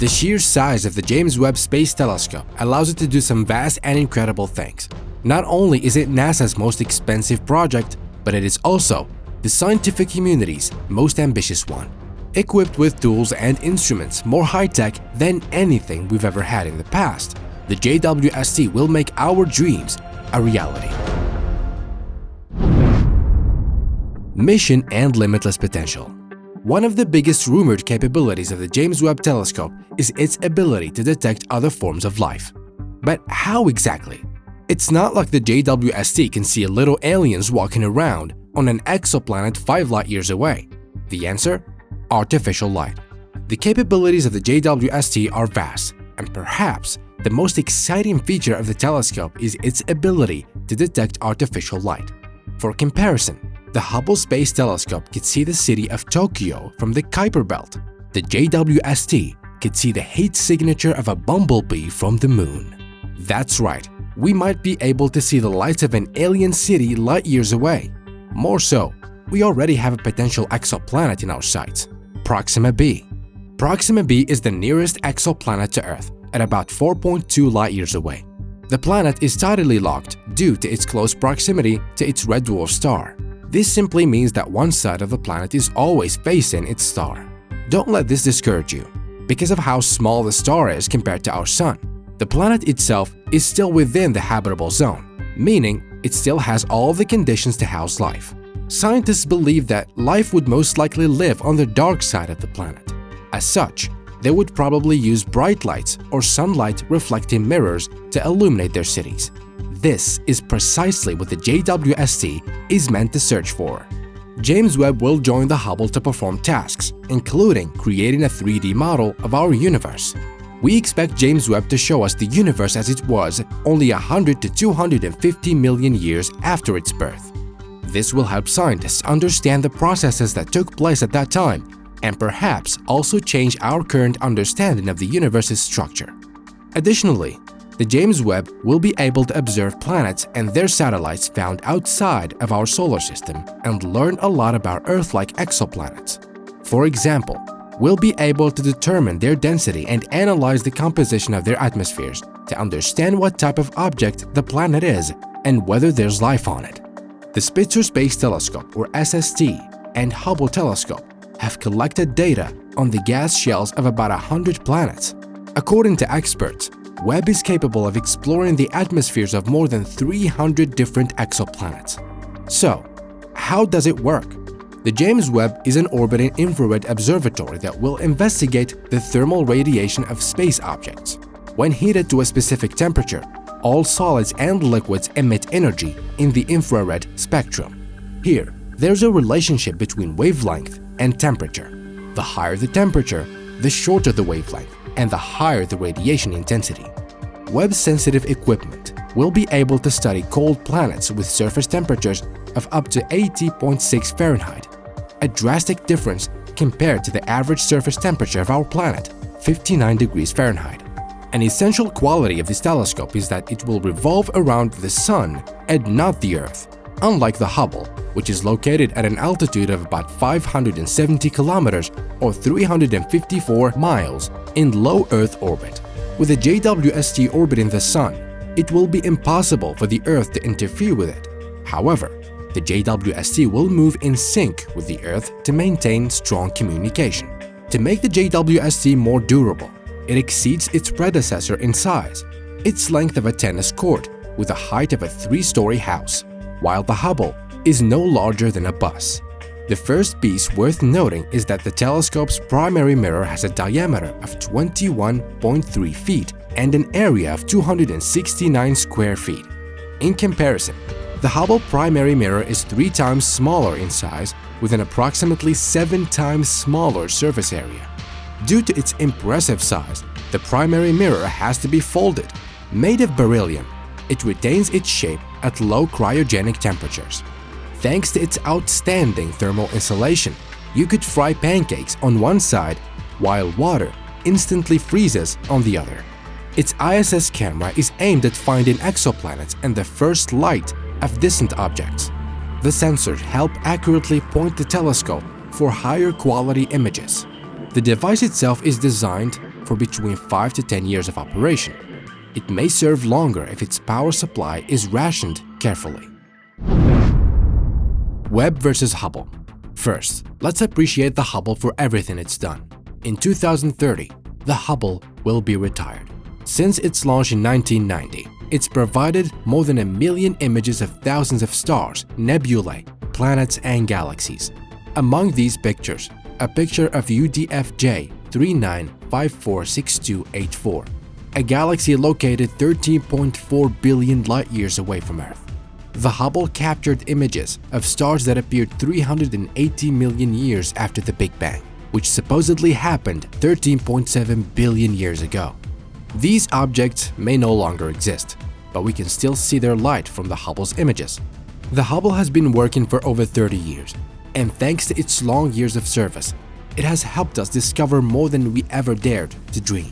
The sheer size of the James Webb Space Telescope allows it to do some vast and incredible things. Not only is it NASA's most expensive project, but it is also the scientific community's most ambitious one. Equipped with tools and instruments more high-tech than anything we've ever had in the past, the JWST will make our dreams a reality. Mission and limitless potential. One of the biggest rumored capabilities of the James Webb Telescope is its ability to detect other forms of life. But how exactly? It's not like the JWST can see little aliens walking around on an exoplanet 5 light-years away. The answer? Artificial light. The capabilities of the JWST are vast, and perhaps the most exciting feature of the telescope is its ability to detect artificial light. For comparison, the Hubble Space Telescope could see the city of Tokyo from the Kuiper Belt. The JWST could see the heat signature of a bumblebee from the moon. That's right, we might be able to see the lights of an alien city light-years away. More so, we already have a potential exoplanet in our sights, Proxima b. Proxima b is the nearest exoplanet to Earth, at about 4.2 light-years away. The planet is tidally locked due to its close proximity to its red dwarf star. This simply means that one side of the planet is always facing its star. Don't let this discourage you. Because of how small the star is compared to our Sun, the planet itself is still within the habitable zone, meaning it still has all the conditions to house life. Scientists believe that life would most likely live on the dark side of the planet. As such, they would probably use bright lights or sunlight reflecting mirrors to illuminate their cities. This is precisely what the JWST is meant to search for. James Webb will join the Hubble to perform tasks, including creating a 3D model of our universe. We expect James Webb to show us the universe as it was only 100 to 250 million years after its birth. This will help scientists understand the processes that took place at that time and perhaps also change our current understanding of the universe's structure. Additionally, the James Webb will be able to observe planets and their satellites found outside of our solar system and learn a lot about Earth-like exoplanets. For example, we'll be able to determine their density and analyze the composition of their atmospheres to understand what type of object the planet is and whether there's life on it. The Spitzer Space Telescope, or SST, and Hubble Telescope have collected data on the gas shells of about 100 planets. According to experts, Webb is capable of exploring the atmospheres of more than 300 different exoplanets. So, how does it work? The James Webb is an orbiting infrared observatory that will investigate the thermal radiation of space objects. When heated to a specific temperature, all solids and liquids emit energy in the infrared spectrum. Here, there's a relationship between wavelength and temperature. The higher the temperature, the shorter the wavelength, and the higher the radiation intensity. Webb-sensitive equipment will be able to study cold planets with surface temperatures of up to 80.6 Fahrenheit, a drastic difference compared to the average surface temperature of our planet, 59 degrees Fahrenheit. An essential quality of this telescope is that it will revolve around the Sun and not the Earth, unlike the Hubble, which is located at an altitude of about 570 kilometers or 354 miles in low Earth orbit. With the JWST orbiting the Sun, it will be impossible for the Earth to interfere with it. However, the JWST will move in sync with the Earth to maintain strong communication. To make the JWST more durable, it exceeds its predecessor in size, its length of a tennis court with the height of a 3-story house, while the Hubble is no larger than a bus. The first piece worth noting is that the telescope's primary mirror has a diameter of 21.3 feet and an area of 269 square feet. In comparison, the Hubble primary mirror is 3 times smaller in size with an approximately 7 times smaller surface area. Due to its impressive size, the primary mirror has to be folded. Made of beryllium, it retains its shape at low cryogenic temperatures. Thanks to its outstanding thermal insulation, you could fry pancakes on one side while water instantly freezes on the other. Its ISS camera is aimed at finding exoplanets and the first light of distant objects. The sensors help accurately point the telescope for higher quality images. The device itself is designed for between 5 to 10 years of operation. It may serve longer if its power supply is rationed carefully. Webb versus Hubble. First, let's appreciate the Hubble for everything it's done. In 2030, the Hubble will be retired. Since its launch in 1990, it's provided more than 1 million images of thousands of stars, nebulae, planets, and galaxies. Among these pictures, a picture of UDFJ 39546284, a galaxy located 13.4 billion light-years away from Earth. The Hubble captured images of stars that appeared 380 million years after the Big Bang, which supposedly happened 13.7 billion years ago. These objects may no longer exist, but we can still see their light from the Hubble's images. The Hubble has been working for over 30 years, and thanks to its long years of service, it has helped us discover more than we ever dared to dream.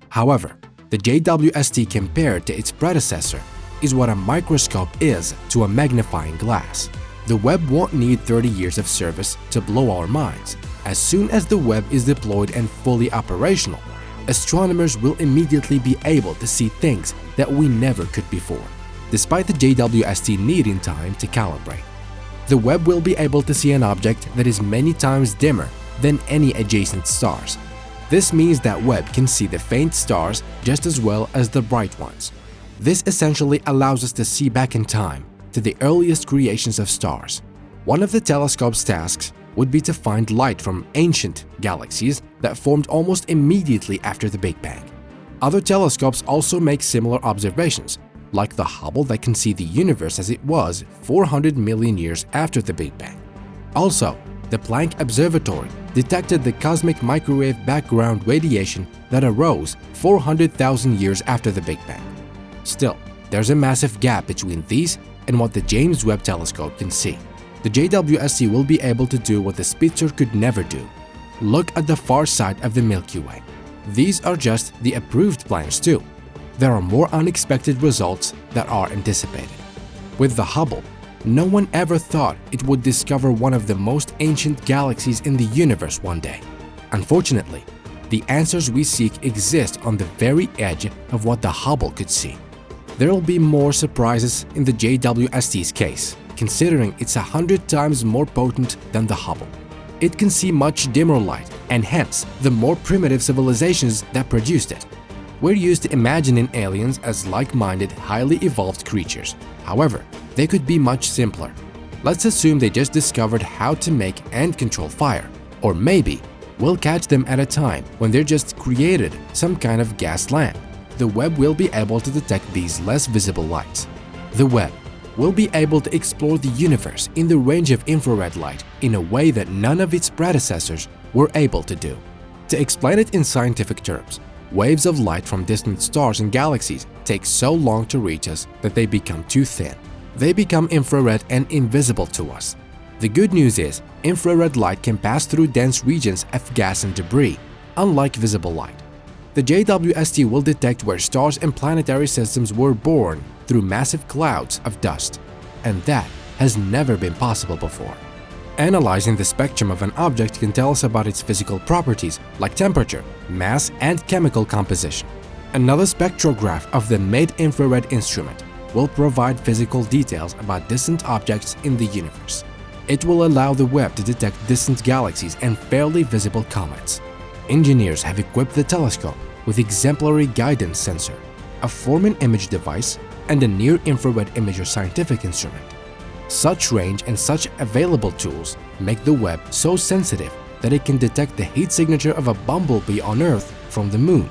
However, the JWST compared to its predecessor is what a microscope is to a magnifying glass. The Webb won't need 30 years of service to blow our minds. As soon as the Webb is deployed and fully operational, astronomers will immediately be able to see things that we never could before, despite the JWST needing time to calibrate. The Webb will be able to see an object that is many times dimmer than any adjacent stars. This means that Webb can see the faint stars just as well as the bright ones. This essentially allows us to see back in time to the earliest creations of stars. One of the telescope's tasks would be to find light from ancient galaxies that formed almost immediately after the Big Bang. Other telescopes also make similar observations, like the Hubble that can see the universe as it was 400 million years after the Big Bang. Also, the Planck Observatory detected the cosmic microwave background radiation that arose 400,000 years after the Big Bang. Still, there's a massive gap between these and what the James Webb Telescope can see. The JWST will be able to do what the Spitzer could never do. Look at the far side of the Milky Way. These are just the approved plans too. There are more unexpected results that are anticipated. With the Hubble, no one ever thought it would discover one of the most ancient galaxies in the universe one day. Unfortunately, the answers we seek exist on the very edge of what the Hubble could see. There will be more surprises in the JWST's case, considering it's 100 times more potent than the Hubble. It can see much dimmer light, and hence the more primitive civilizations that produced it. We're used to imagining aliens as like-minded, highly evolved creatures. However, they could be much simpler. Let's assume they just discovered how to make and control fire, or maybe we'll catch them at a time when they're just created some kind of gas lamp. The Webb will be able to detect these less visible lights. The Webb will be able to explore the universe in the range of infrared light in a way that none of its predecessors were able to do. To explain it in scientific terms, waves of light from distant stars and galaxies take so long to reach us that they become too thin. They become infrared and invisible to us. The good news is, infrared light can pass through dense regions of gas and debris, unlike visible light. The JWST will detect where stars and planetary systems were born through massive clouds of dust, and that has never been possible before. Analyzing the spectrum of an object can tell us about its physical properties like temperature, mass, and chemical composition. Another spectrograph of the mid-infrared instrument will provide physical details about distant objects in the universe. It will allow the Webb to detect distant galaxies and fairly visible comets. Engineers have equipped the telescope with exemplary guidance sensor, a forming image device, and a near-infrared imager scientific instrument. Such range and such available tools make the Webb so sensitive that it can detect the heat signature of a bumblebee on Earth from the Moon.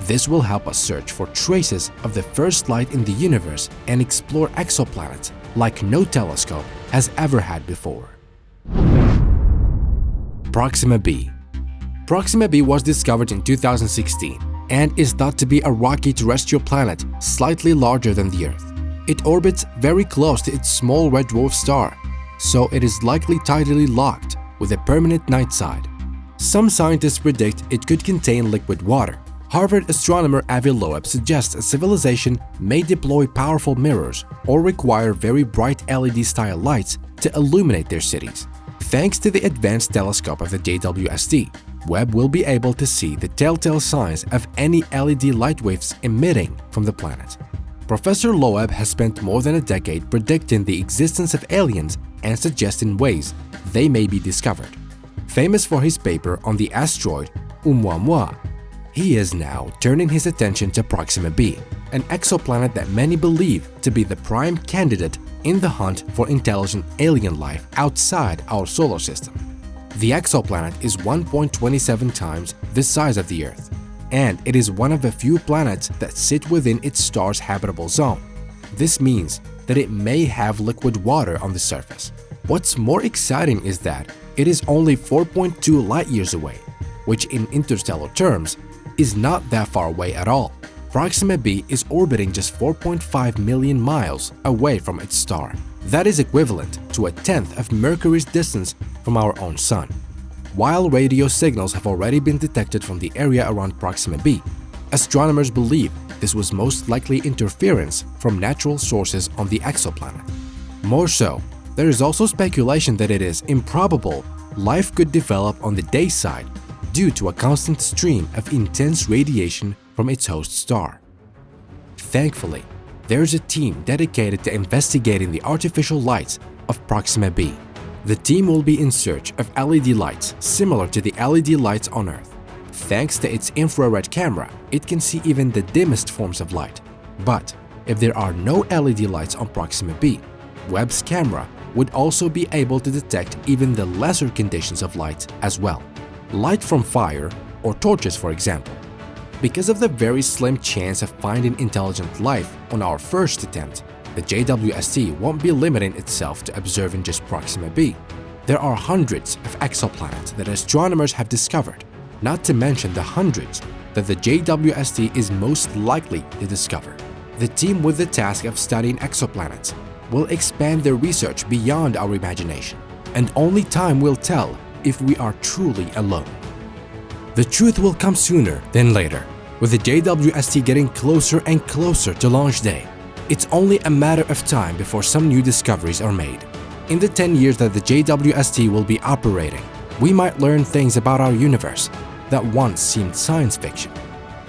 This will help us search for traces of the first light in the universe and explore exoplanets like no telescope has ever had before. Proxima b. Proxima b was discovered in 2016 and is thought to be a rocky terrestrial planet slightly larger than the Earth. It orbits very close to its small red dwarf star, so it is likely tidally locked with a permanent night side. Some scientists predict it could contain liquid water. Harvard astronomer Avi Loeb suggests a civilization may deploy powerful mirrors or require very bright LED-style lights to illuminate their cities. Thanks to the advanced telescope of the JWST, Webb will be able to see the telltale signs of any LED light waves emitting from the planet. Professor Loeb has spent more than a decade predicting the existence of aliens and suggesting ways they may be discovered. Famous for his paper on the asteroid Oumuamua, he is now turning his attention to Proxima b, an exoplanet that many believe to be the prime candidate in the hunt for intelligent alien life outside our solar system. The exoplanet is 1.27 times the size of the Earth, and it is one of the few planets that sit within its star's habitable zone. This means that it may have liquid water on the surface. What's more exciting is that it is only 4.2 light-years away, which in interstellar terms is not that far away at all. Proxima b is orbiting just 4.5 million miles away from its star. That is equivalent to a tenth of Mercury's distance from our own Sun. While radio signals have already been detected from the area around Proxima b, astronomers believe this was most likely interference from natural sources on the exoplanet. More so, there is also speculation that it is improbable life could develop on the day side due to a constant stream of intense radiation from its host star. Thankfully, there is a team dedicated to investigating the artificial lights of Proxima b. The team will be in search of LED lights similar to the LED lights on Earth. Thanks to its infrared camera, it can see even the dimmest forms of light. But if there are no LED lights on Proxima b, Webb's camera would also be able to detect even the lesser conditions of light as well. Light from fire or torches, for example. Because of the very slim chance of finding intelligent life on our first attempt, the JWST won't be limiting itself to observing just Proxima b. There are hundreds of exoplanets that astronomers have discovered, not to mention the hundreds that the JWST is most likely to discover. The team with the task of studying exoplanets will expand their research beyond our imagination, and only time will tell if we are truly alone. The truth will come sooner than later, with the JWST getting closer and closer to launch day. It's only a matter of time before some new discoveries are made. In the 10 years that the JWST will be operating, we might learn things about our universe that once seemed science fiction.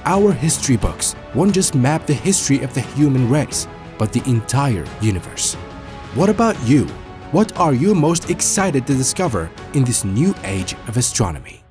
Our history books won't just map the history of the human race, but the entire universe. What about you? What are you most excited to discover in this new age of astronomy?